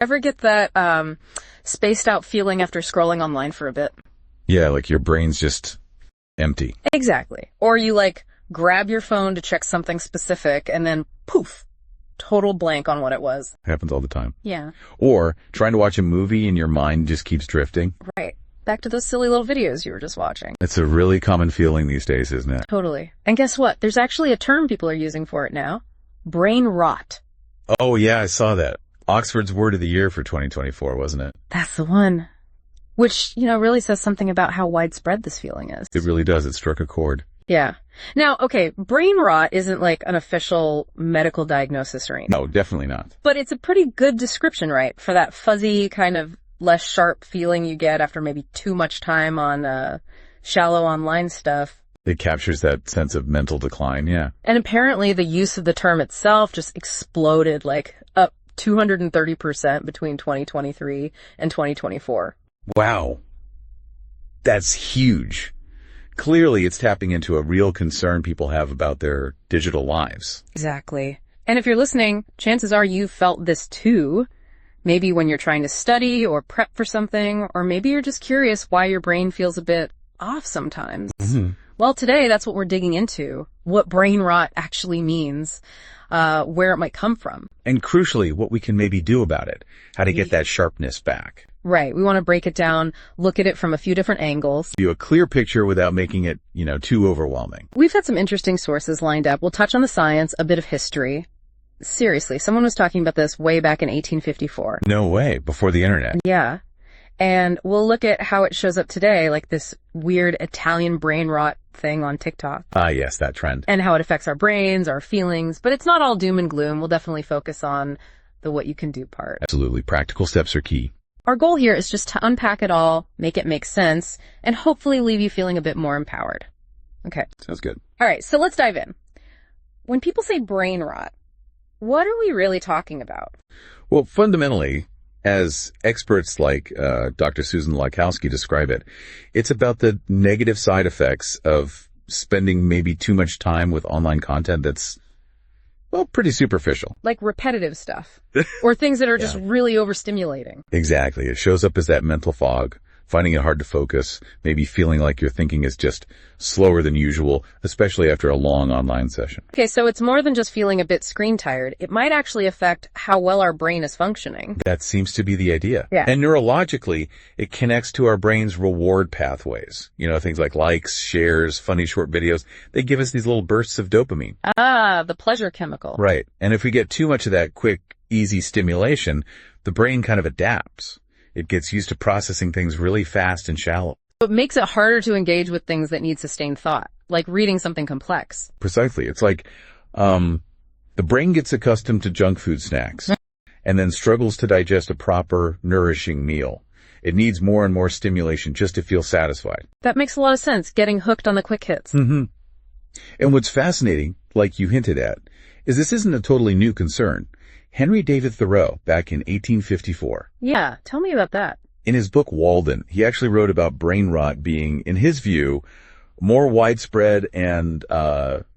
Ever get that spaced out feeling after scrolling online for a bit? Yeah, like your brain's just empty. Exactly. Or you like grab your phone to check something specific and then poof, total blank on what it was. Happens all the time. Yeah. Or trying to watch a movie and your mind just keeps drifting. Right. Back to those silly little videos you were just watching. It's a really common feeling these days, isn't it? Totally. And guess what? There's actually a term people are using for it now. Brain rot. Oh, yeah, I saw that. Oxford's word of the year for 2024, wasn't it? That's the one. Which, really says something about how widespread this feeling is. It really does. It struck a chord. Yeah. Now, okay, brain rot isn't like an official medical diagnosis or anything. No, definitely not. But it's a pretty good description, right? For that fuzzy, kind of less sharp feeling you get after maybe too much time on shallow online stuff. It captures that sense of mental decline, yeah. And apparently the use of the term itself just exploded like up 230% between 2023 and 2024. Wow. That's huge. Clearly, it's tapping into a real concern people have about their digital lives. Exactly. And if you're listening, chances are you felt this too. Maybe when you're trying to study or prep for something, or maybe you're just curious why your brain feels a bit off sometimes. Mm-hmm. Well, today that's what we're digging into, what brain rot actually means, where it might come from. And crucially, what we can maybe do about it, how to get that sharpness back. Right. We want to break it down, look at it from a few different angles. View a clear picture without making it, too overwhelming. We've had some interesting sources lined up. We'll touch on the science, a bit of history. Seriously, someone was talking about this way back in 1854. No way, before the internet. Yeah. And we'll look at how it shows up today, like this weird Italian brain rot thing on TikTok. Ah, yes, that trend. And how it affects our brains, our feelings. But it's not all doom and gloom. We'll definitely focus on the what you can do part. Absolutely. Practical steps are key. Our goal here is just to unpack it all, make it make sense, and hopefully leave you feeling a bit more empowered. Okay. Sounds good. All right, so let's dive in. When people say brain rot, what are we really talking about? Well, fundamentally, as experts like Dr. Susan Lakowski describe it, it's about the negative side effects of spending maybe too much time with online content that's, well, pretty superficial. Like repetitive stuff. Or things that are just really overstimulating. Exactly. It shows up as that mental fog, finding it hard to focus, maybe feeling like your thinking is just slower than usual, especially after a long online session. Okay, so it's more than just feeling a bit screen tired. It might actually affect how well our brain is functioning. That seems to be the idea. Yeah. And neurologically, it connects to our brain's reward pathways. Things like likes, shares, funny short videos. They give us these little bursts of dopamine. Ah, the pleasure chemical. Right. And if we get too much of that quick, easy stimulation, the brain kind of adapts. It gets used to processing things really fast and shallow. It makes it harder to engage with things that need sustained thought, like reading something complex. Precisely. It's like the brain gets accustomed to junk food snacks and then struggles to digest a proper, nourishing meal. It needs more and more stimulation just to feel satisfied. That makes a lot of sense, getting hooked on the quick hits. Mm-hmm. And what's fascinating, like you hinted at, is this isn't a totally new concern. Henry David Thoreau, back in 1854. Yeah, tell me about that. In his book Walden, he actually wrote about brain rot being, in his view, more widespread and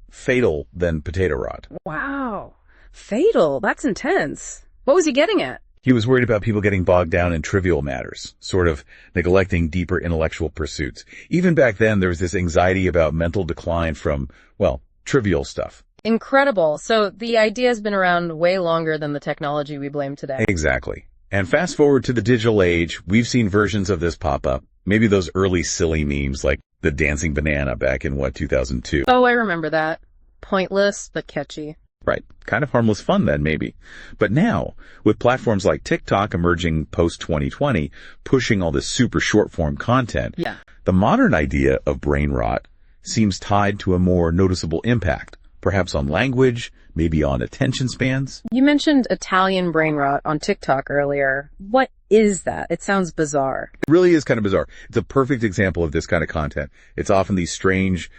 fatal than potato rot. Wow. Fatal? That's intense. What was he getting at? He was worried about people getting bogged down in trivial matters, sort of neglecting deeper intellectual pursuits. Even back then, there was this anxiety about mental decline from, well, trivial stuff. Incredible. So the idea has been around way longer than the technology we blame today. Exactly. And fast forward to the digital age, we've seen versions of this pop up. Maybe those early silly memes like the dancing banana back in, 2002. Oh, I remember that. Pointless, but catchy. Right. Kind of harmless fun then, maybe. But now, with platforms like TikTok emerging post-2020, pushing all this super short-form content, the modern idea of brain rot seems tied to a more noticeable impact. Perhaps on language, maybe on attention spans. You mentioned Italian brain rot on TikTok earlier. What is that? It sounds bizarre. It really is kind of bizarre. It's a perfect example of this kind of content. It's often these strange,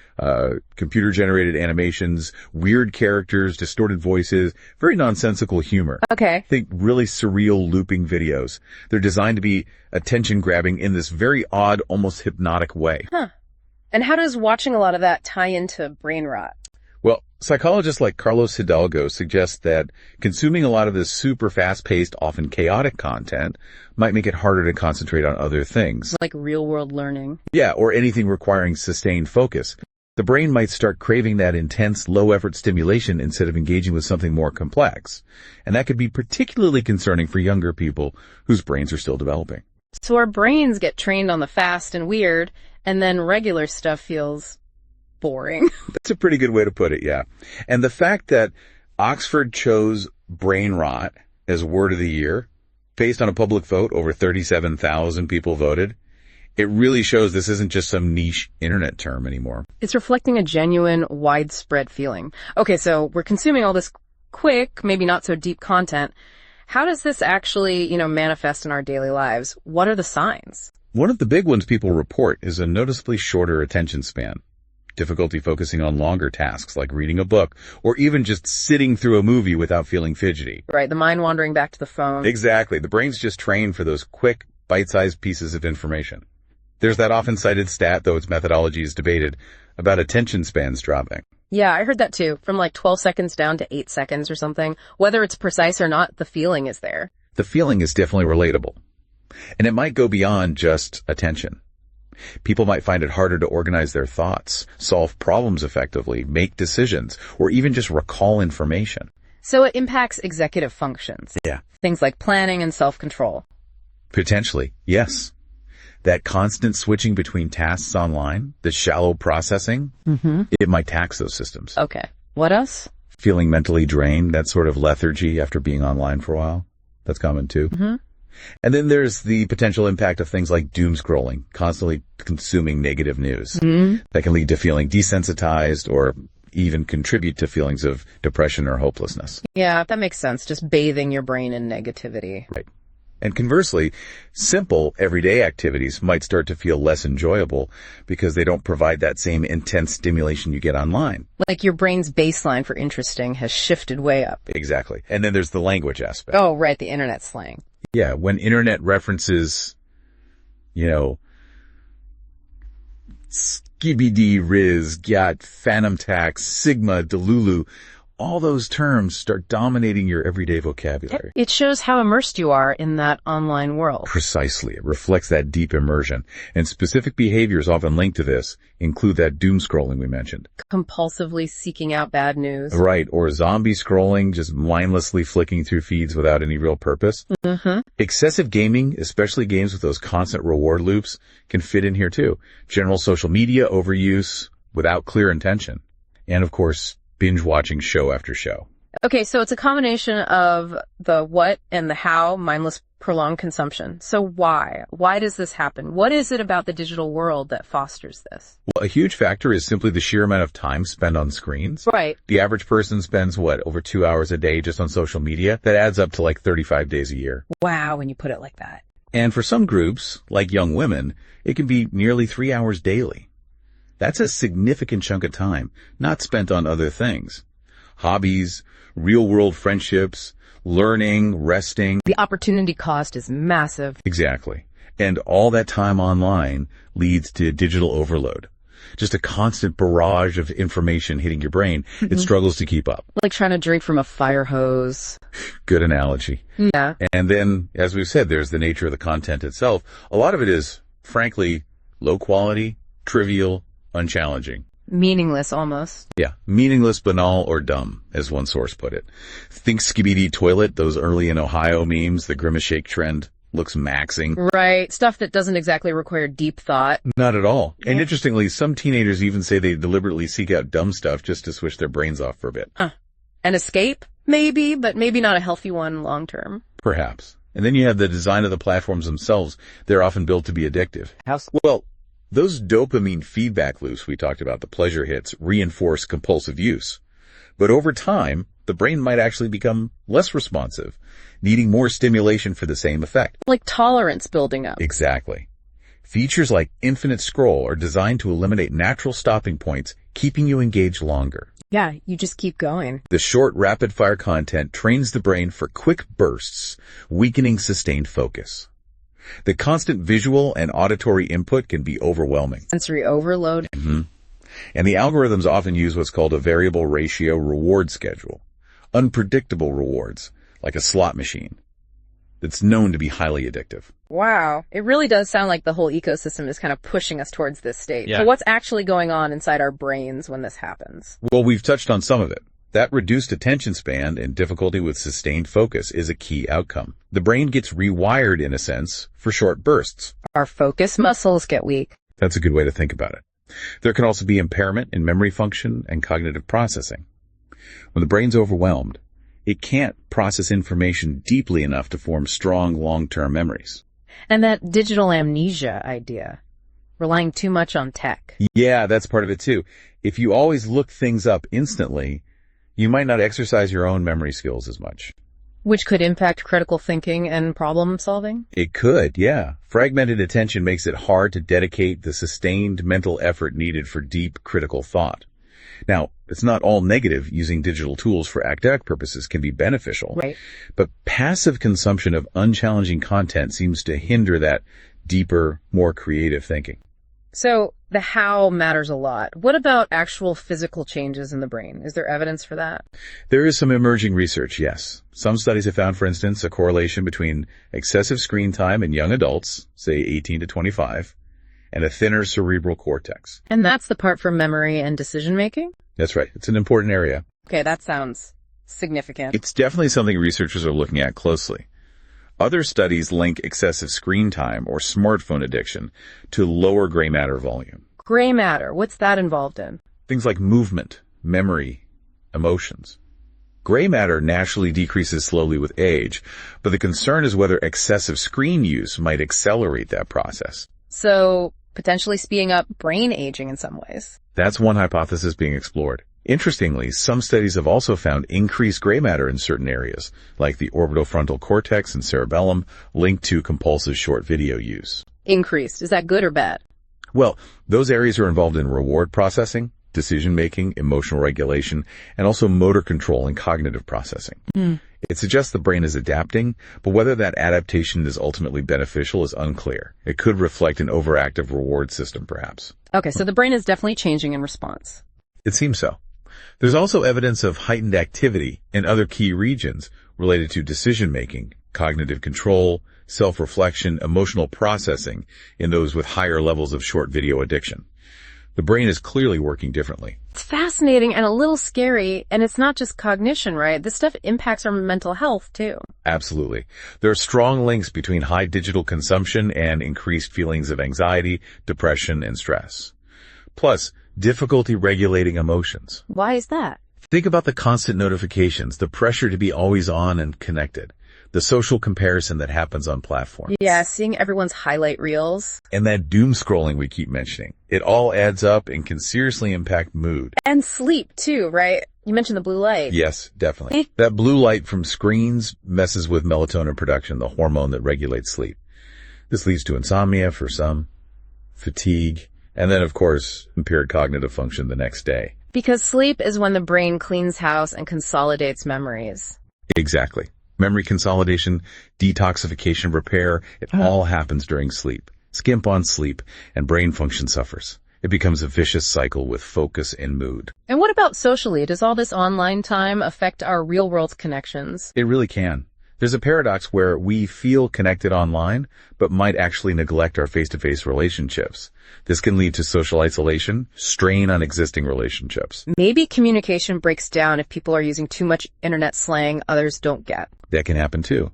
computer-generated animations, weird characters, distorted voices, very nonsensical humor. Okay. Think really surreal looping videos. They're designed to be attention-grabbing in this very odd, almost hypnotic way. Huh. And how does watching a lot of that tie into brain rot? Well, psychologists like Carlos Hidalgo suggest that consuming a lot of this super fast-paced, often chaotic content might make it harder to concentrate on other things. Like real-world learning. Yeah, or anything requiring sustained focus. The brain might start craving that intense, low-effort stimulation instead of engaging with something more complex. And that could be particularly concerning for younger people whose brains are still developing. So our brains get trained on the fast and weird, and then regular stuff feels boring. That's a pretty good way to put it, yeah. And the fact that Oxford chose Brainrot as word of the year, based on a public vote, over 37,000 people voted, it really shows this isn't just some niche internet term anymore. It's reflecting a genuine, widespread feeling. Okay, so we're consuming all this quick, maybe not so deep content. How does this actually, manifest in our daily lives? What are the signs? One of the big ones people report is a noticeably shorter attention span. Difficulty focusing on longer tasks like reading a book or even just sitting through a movie without feeling fidgety. Right, the mind wandering back to the phone. Exactly. The brain's just trained for those quick, bite-sized pieces of information. There's that often cited stat, though its methodology is debated, about attention spans dropping. Yeah, I heard that too. From like 12 seconds down to 8 seconds or something. Whether it's precise or not, the feeling is there. The feeling is definitely relatable. And it might go beyond just attention. People might find it harder to organize their thoughts, solve problems effectively, make decisions, or even just recall information. So it impacts executive functions. Yeah. Things like planning and self-control. Potentially, yes. That constant switching between tasks online, the shallow processing, it might tax those systems. Okay. What else? Feeling mentally drained, that sort of lethargy after being online for a while. That's common too. And then there's the potential impact of things like doom scrolling, constantly consuming negative news. That can lead to feeling desensitized or even contribute to feelings of depression or hopelessness. Yeah, that makes sense. Just bathing your brain in negativity. Right. And conversely, simple everyday activities might start to feel less enjoyable because they don't provide that same intense stimulation you get online. Like your brain's baseline for interesting has shifted way up. Exactly. And then there's the language aspect. Oh, right, the internet slang. Yeah, when internet references, skibidi, riz, gyat, phantom tax, sigma, delulu, all those terms start dominating your everyday vocabulary. It shows how immersed you are in that online world. Precisely. It reflects that deep immersion. And specific behaviors often linked to this include that doom scrolling we mentioned. Compulsively seeking out bad news. Right. Or zombie scrolling, just mindlessly flicking through feeds without any real purpose. Excessive gaming, especially games with those constant reward loops, can fit in here too. General social media overuse without clear intention. And of course, binge watching show after show. Okay, so it's a combination of the what and the how, mindless prolonged consumption. So why? Why does this happen? What is it about the digital world that fosters this? Well, a huge factor is simply the sheer amount of time spent on screens. Right. The average person spends, over 2 hours a day just on social media? That adds up to like 35 days a year. Wow, when you put it like that. And for some groups, like young women, it can be nearly 3 hours daily. That's a significant chunk of time, not spent on other things. Hobbies, real-world friendships, learning, resting. The opportunity cost is massive. Exactly. And all that time online leads to digital overload. Just a constant barrage of information hitting your brain. It struggles to keep up. Like trying to drink from a fire hose. Good analogy. Yeah. And then, as we've said, there's the nature of the content itself. A lot of it is, frankly, low quality, trivial, unchallenging. Meaningless, almost. Yeah. Meaningless, banal, or dumb, as one source put it. Think skibidi toilet, those early in Ohio memes, the grimace shake trend looks maxing. Right. Stuff that doesn't exactly require deep thought. Not at all. And interestingly, some teenagers even say they deliberately seek out dumb stuff just to switch their brains off for a bit. An escape? Maybe, but maybe not a healthy one long term. Perhaps. And then you have the design of the platforms themselves. They're often built to be addictive. Well, those dopamine feedback loops we talked about, the pleasure hits, reinforce compulsive use. But over time, the brain might actually become less responsive, needing more stimulation for the same effect. Like tolerance building up. Exactly. Features like infinite scroll are designed to eliminate natural stopping points, keeping you engaged longer. Yeah, you just keep going. The short, rapid-fire content trains the brain for quick bursts, weakening sustained focus. The constant visual and auditory input can be overwhelming. Sensory overload. And the algorithms often use what's called a variable ratio reward schedule. Unpredictable rewards, like a slot machine, that's known to be highly addictive. Wow. It really does sound like the whole ecosystem is kind of pushing us towards this state. Yeah. So what's actually going on inside our brains when this happens? Well, we've touched on some of it. That reduced attention span and difficulty with sustained focus is a key outcome. The brain gets rewired, in a sense, for short bursts. Our focus muscles get weak. That's a good way to think about it. There can also be impairment in memory function and cognitive processing. When the brain's overwhelmed, it can't process information deeply enough to form strong long-term memories. And that digital amnesia idea, relying too much on tech. Yeah, that's part of it too. If you always look things up instantly, you might not exercise your own memory skills as much. Which could impact critical thinking and problem solving? It could, yeah. Fragmented attention makes it hard to dedicate the sustained mental effort needed for deep critical thought. Now, it's not all negative. Using digital tools for academic purposes can be beneficial. Right. But passive consumption of unchallenging content seems to hinder that deeper, more creative thinking. So the how matters a lot. What about actual physical changes in the brain? Is there evidence for that? There is some emerging research, yes. Some studies have found, for instance, a correlation between excessive screen time in young adults, say 18 to 25, and a thinner cerebral cortex. And that's the part for memory and decision making? That's right. It's an important area. Okay, that sounds significant. It's definitely something researchers are looking at closely. Other studies link excessive screen time or smartphone addiction to lower gray matter volume. Gray matter, what's that involved in? Things like movement, memory, emotions. Gray matter naturally decreases slowly with age, but the concern is whether excessive screen use might accelerate that process. So, potentially speeding up brain aging in some ways. That's one hypothesis being explored. Interestingly, some studies have also found increased gray matter in certain areas, like the orbitofrontal cortex and cerebellum, linked to compulsive short video use. Increased. Is that good or bad? Well, those areas are involved in reward processing, decision-making, emotional regulation, and also motor control and cognitive processing. It suggests the brain is adapting, but whether that adaptation is ultimately beneficial is unclear. It could reflect an overactive reward system, perhaps. Okay, so the brain is definitely changing in response. It seems so. There's also evidence of heightened activity in other key regions related to decision-making, cognitive control, self-reflection, emotional processing in those with higher levels of short video addiction. The brain is clearly working differently. It's fascinating and a little scary, and it's not just cognition, right? This stuff impacts our mental health, too. Absolutely. There are strong links between high digital consumption and increased feelings of anxiety, depression, and stress. Plus, difficulty regulating emotions. Why is that? Think about the constant notifications, the pressure to be always on and connected, the social comparison that happens on platforms. Yeah, seeing everyone's highlight reels. And that doom scrolling we keep mentioning. It all adds up and can seriously impact mood. And sleep, too, right? You mentioned the blue light. Yes, definitely. That blue light from screens messes with melatonin production, the hormone that regulates sleep. This leads to insomnia for some, fatigue, and then, of course, impaired cognitive function the next day. Because sleep is when the brain cleans house and consolidates memories. Exactly. Memory consolidation, detoxification, repair, it all happens during sleep. Skimp on sleep, and brain function suffers. It becomes a vicious cycle with focus and mood. And what about socially? Does all this online time affect our real-world connections? It really can. There's a paradox where we feel connected online, but might actually neglect our face-to-face relationships. This can lead to social isolation, strain on existing relationships. Maybe communication breaks down if people are using too much internet slang others don't get. That can happen too.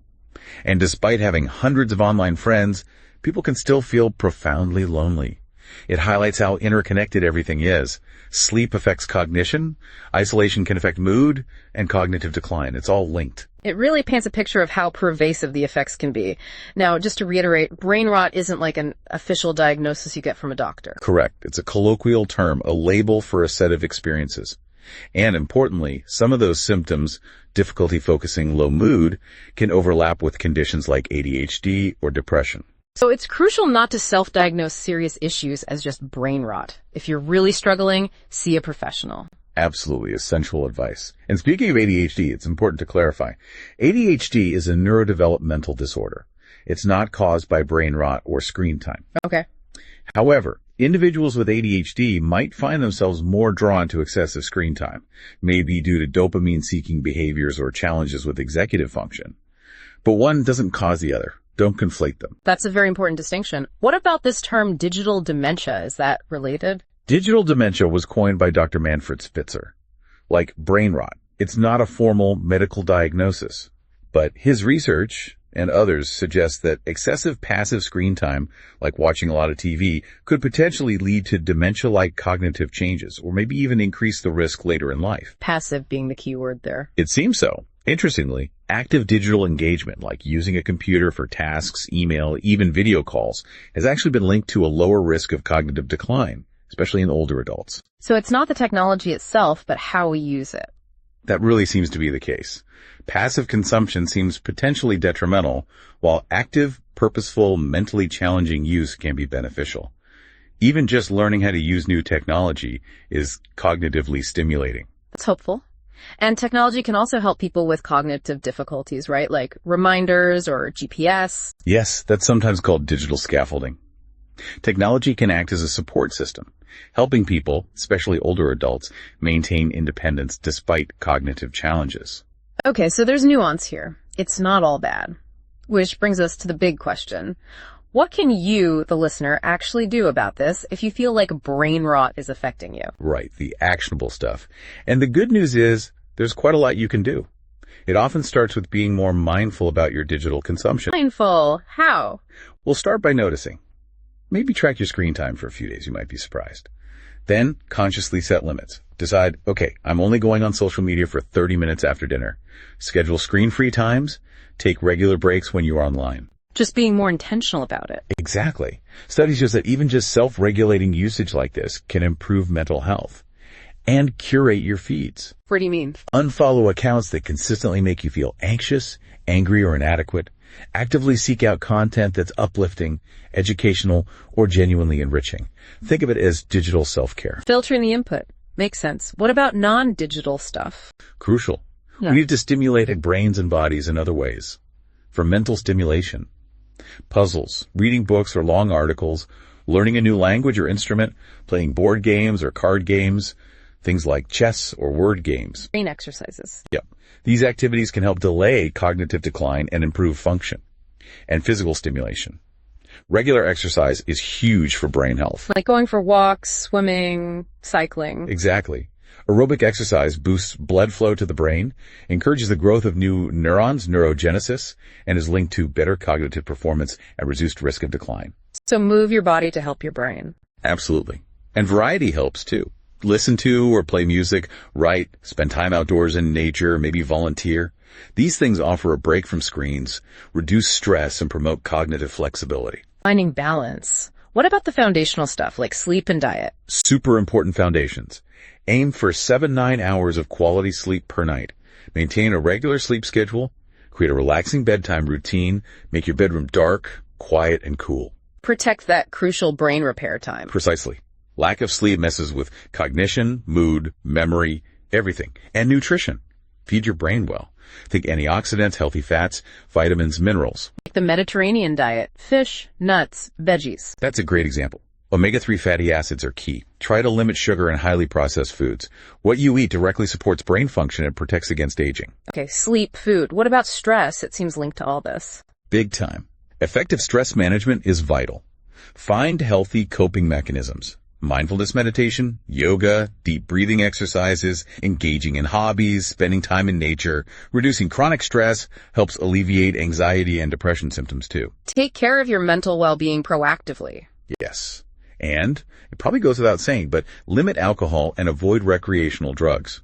And despite having hundreds of online friends, people can still feel profoundly lonely. It highlights how interconnected everything is. Sleep affects cognition, isolation can affect mood, and cognitive decline. It's all linked. It really paints a picture of how pervasive the effects can be. Now, just to reiterate, brain rot isn't like an official diagnosis you get from a doctor. Correct. It's a colloquial term, a label for a set of experiences. And importantly, some of those symptoms, difficulty focusing, low mood, can overlap with conditions like ADHD or depression. So it's crucial not to self-diagnose serious issues as just brain rot. If you're really struggling, see a professional. Absolutely essential advice. And speaking of ADHD, it's important to clarify. ADHD is a neurodevelopmental disorder. It's not caused by brain rot or screen time. Okay. However, Individuals with ADHD might find themselves more drawn to excessive screen time, maybe due to dopamine-seeking behaviors or challenges with executive function. But one doesn't cause the other. Don't conflate them. That's a very important distinction. What about this term digital dementia? Is that related? Digital dementia was coined by Dr. Manfred Spitzer. Like brain rot, it's not a formal medical diagnosis. But his research and others suggest that excessive passive screen time, like watching a lot of TV, could potentially lead to dementia-like cognitive changes, or maybe even increase the risk later in life. Passive being the key word there. It seems so. Interestingly, active digital engagement, like using a computer for tasks, email, even video calls, has actually been linked to a lower risk of cognitive decline, especially in older adults. So it's not the technology itself, but how we use it. That really seems to be the case. Passive consumption seems potentially detrimental, while active, purposeful, mentally challenging use can be beneficial. Even just learning how to use new technology is cognitively stimulating. That's hopeful. And technology can also help people with cognitive difficulties, right? Like reminders or GPS. Yes, that's sometimes called digital scaffolding. Technology can act as a support system, helping people, especially older adults, maintain independence despite cognitive challenges. Okay, so there's nuance here. It's not all bad. Which brings us to the big question. What can you, the listener, actually do about this if you feel like brain rot is affecting you? Right, the actionable stuff. And the good news is there's quite a lot you can do. It often starts with being more mindful about your digital consumption. Mindful? How? We'll start by noticing. Maybe track your screen time for a few days. You might be surprised. Then consciously set limits. Decide, okay, I'm only going on social media for 30 minutes after dinner. Schedule screen-free times. Take regular breaks when you're online. Just being more intentional about it. Exactly. Studies show that even just self-regulating usage like this can improve mental health. And curate your feeds. What do you mean? Unfollow accounts that consistently make you feel anxious, angry, or inadequate. Actively seek out content that's uplifting, educational, or genuinely enriching. Think of it as digital self-care. Filtering the input. Makes sense. What about non-digital stuff? Crucial. Yeah. We need to stimulate our brains and bodies in other ways. For mental stimulation. Puzzles, reading books or long articles, learning a new language or instrument, playing board games or card games, things like chess or word games. Brain exercises. Yep. These activities can help delay cognitive decline and improve function. And physical stimulation. Regular exercise is huge for brain health. Like going for walks, swimming, cycling. Exactly. Aerobic exercise boosts blood flow to the brain, encourages the growth of new neurons, neurogenesis, and is linked to better cognitive performance and reduced risk of decline. So move your body to help your brain. Absolutely. And variety helps too. Listen to or play music, write, spend time outdoors in nature, maybe volunteer. These things offer a break from screens, reduce stress, and promote cognitive flexibility. Finding balance. What about the foundational stuff like sleep and diet? Super important foundations. Aim for 7-9 hours of quality sleep per night. Maintain a regular sleep schedule. Create a relaxing bedtime routine. Make your bedroom dark, quiet, and cool. Protect that crucial brain repair time. Precisely. Lack of sleep messes with cognition, mood, memory, everything, and nutrition. Feed your brain well. Think antioxidants, healthy fats, vitamins, minerals. Like the Mediterranean diet, fish, nuts, veggies. That's a great example. Omega-3 fatty acids are key. Try to limit sugar and highly processed foods. What you eat directly supports brain function and protects against aging. Okay, sleep, food. What about stress? It seems linked to all this. Big time. Effective stress management is vital. Find healthy coping mechanisms. Mindfulness meditation, yoga, deep breathing exercises, engaging in hobbies, spending time in nature, reducing chronic stress helps alleviate anxiety and depression symptoms too. Take care of your mental well-being proactively. Yes. And, it probably goes without saying, but limit alcohol and avoid recreational drugs.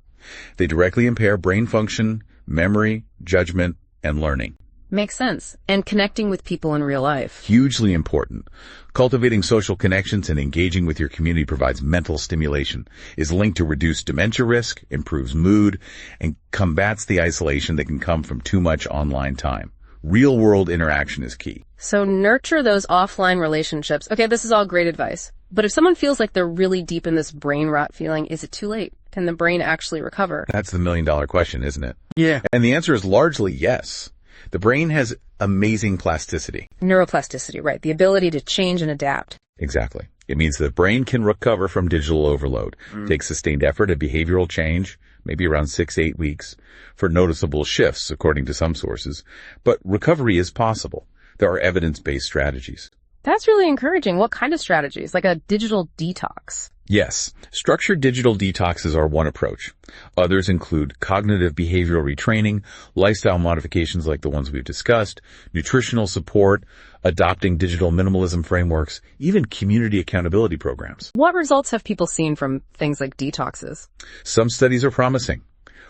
They directly impair brain function, memory, judgment, and learning. Makes sense. And connecting with people in real life. Hugely important. Cultivating social connections and engaging with your community provides mental stimulation, is linked to reduced dementia risk, improves mood, and combats the isolation that can come from too much online time. Real-world interaction is key. So nurture those offline relationships. Okay, this is all great advice. But if someone feels like they're really deep in this brain rot feeling, is it too late? Can the brain actually recover? That's the million-dollar question, isn't it? Yeah. And the answer is largely yes. The brain has amazing plasticity. Neuroplasticity, right. The ability to change and adapt. Exactly. It means the brain can recover from digital overload. Takes sustained effort and behavioral change, maybe around 6 to 8 weeks, for noticeable shifts, according to some sources. But recovery is possible. There are evidence-based strategies. That's really encouraging. What kind of strategies? Like a digital detox? Yes, structured digital detoxes are one approach. Others include cognitive behavioral retraining, lifestyle modifications like the ones we've discussed, nutritional support, adopting digital minimalism frameworks, even community accountability programs. What results have people seen from things like detoxes? Some studies are promising.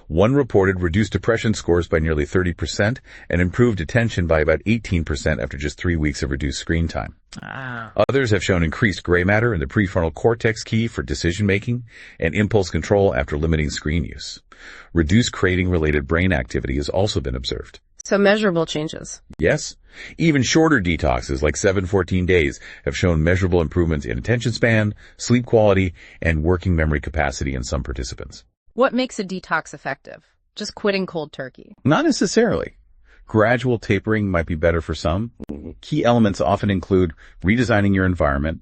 One reported reduced depression scores by nearly 30% and improved attention by about 18% after just 3 weeks of reduced screen time. Others have shown increased gray matter in the prefrontal cortex key for decision-making and impulse control after limiting screen use. Reduced craving-related brain activity has also been observed. So measurable changes. Yes. Even shorter detoxes, like 7-14 days, have shown measurable improvements in attention span, sleep quality, and working memory capacity in some participants. What makes a detox effective? Just quitting cold turkey? Not necessarily. Gradual tapering might be better for some. Key elements often include redesigning your environment,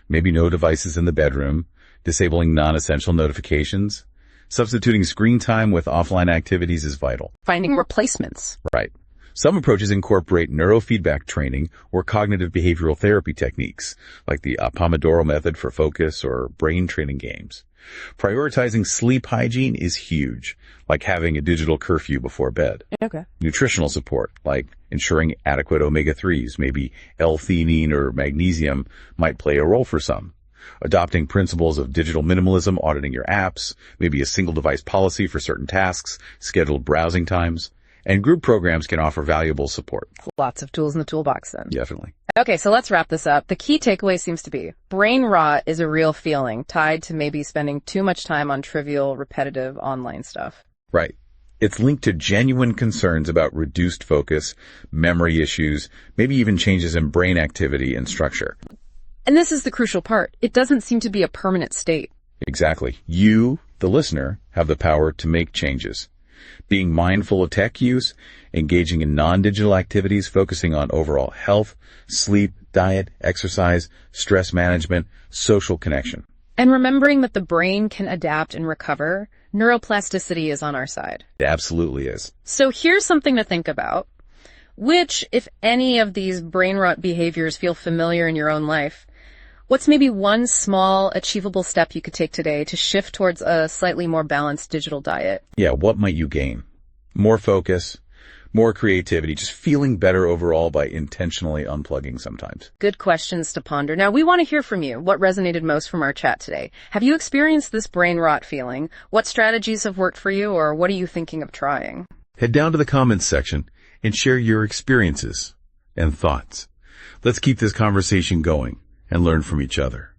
maybe no devices in the bedroom, disabling non-essential notifications. Substituting screen time with offline activities is vital. Finding replacements. Right. Some approaches incorporate neurofeedback training or cognitive behavioral therapy techniques, like the Pomodoro method for focus or brain training games. Prioritizing sleep hygiene is huge, like having a digital curfew before bed. Okay. Nutritional support, like ensuring adequate omega-3s, maybe L-theanine or magnesium, might play a role for some. Adopting principles of digital minimalism, auditing your apps, maybe a single device policy for certain tasks, scheduled browsing times, and group programs can offer valuable support. Lots of tools in the toolbox then. Definitely. Okay, so let's wrap this up. The key takeaway seems to be brain rot is a real feeling tied to maybe spending too much time on trivial, repetitive online stuff. Right. It's linked to genuine concerns about reduced focus, memory issues, maybe even changes in brain activity and structure. And this is the crucial part. It doesn't seem to be a permanent state. Exactly. You, the listener, have the power to make changes. Being mindful of tech use, engaging in non-digital activities, focusing on overall health, sleep, diet, exercise, stress management, social connection. And remembering that the brain can adapt and recover, neuroplasticity is on our side. It absolutely is. So here's something to think about. Which, if any of these brain rot behaviors feel familiar in your own life, what's maybe one small, achievable step you could take today to shift towards a slightly more balanced digital diet? Yeah, what might you gain? More focus, more creativity, just feeling better overall by intentionally unplugging sometimes. Good questions to ponder. Now, we want to hear from you. What resonated most from our chat today? Have you experienced this brain rot feeling? What strategies have worked for you, or what are you thinking of trying? Head down to the comments section and share your experiences and thoughts. Let's keep this conversation going and learn from each other.